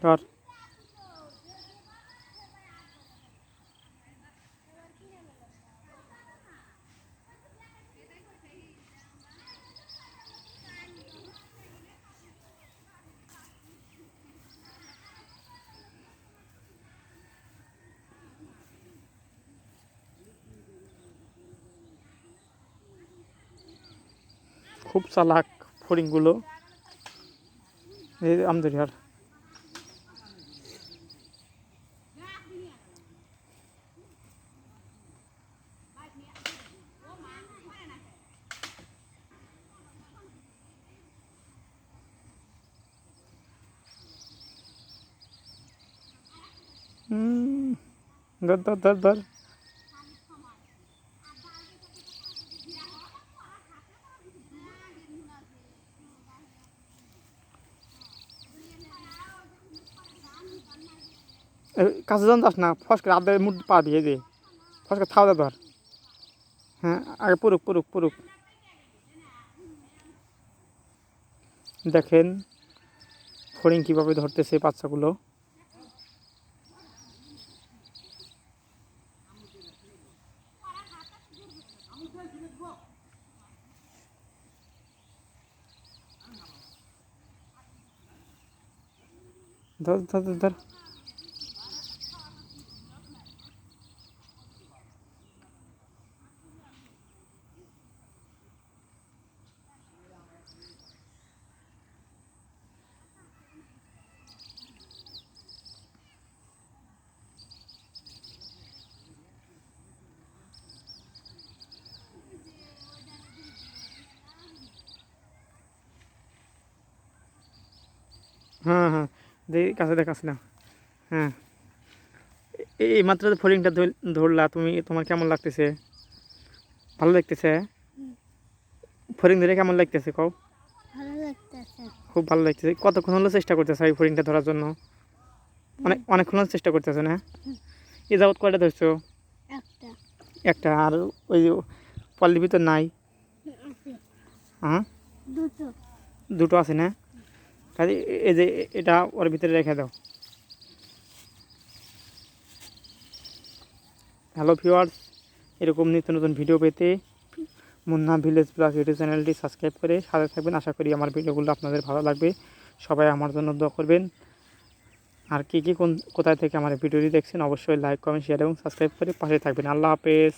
সর। খুব চালাক ফড়িংগুলো, এই আমদরিয়ার। ধর ধর ধর ধর। কাছে যান যাস না, ফসকে আদার মুড পা দিয়ে দে, ফসকে থাও ধর। হ্যাঁ, আগে পুরুক পুরুক পুরুক। দেখেন ফড়িং কীভাবে ধরতেছে বাচ্চাগুলো। ধর ধর ধর ধর। হ্যাঁ হ্যাঁ, দেখি কাছে দেখাস না। হ্যাঁ, এই মাত্র ফড়িংটা ধরলা তুমি, তোমার কেমন লাগতেছে? ভালো লাগতেছে? ফড়িং ধরে কেমন লাগতেছে কও? ভালো লাগতেছে। খুব ভালো লাগতেছে। কতক্ষণ হলো চেষ্টা করতেছে এই ফড়িংটা ধরার জন্য? অনেকক্ষণ হলো চেষ্টা করতেছে না? এ যাবত কয়টা ধরছো? একটা। একটা। আর ওই পল্লীর ভিতর নাই? হ্যাঁ, দুটো। দুটো আছে না? তাহলে এই যে এটা ওর ভিতরে রেখে দাও। হ্যালো ভিউয়ার্স, এরকম নিত্য নতুন ভিডিও পেতে মুন্না ভিলেজ ব্লগ ইউটিউব চ্যানেলটি সাবস্ক্রাইব করে সাথে থাকবেন। আশা করি আমার ভিডিওগুলো আপনাদের ভালো লাগবে। সবাই আমার জন্য দোয়া করবেন। আর কে কে কোথায় থেকে আমার ভিডিওটি দেখছেন অবশ্যই লাইক কমেন্ট শেয়ার এবং সাবস্ক্রাইব করে পাশে থাকবেন। আল্লাহ হাফেজ।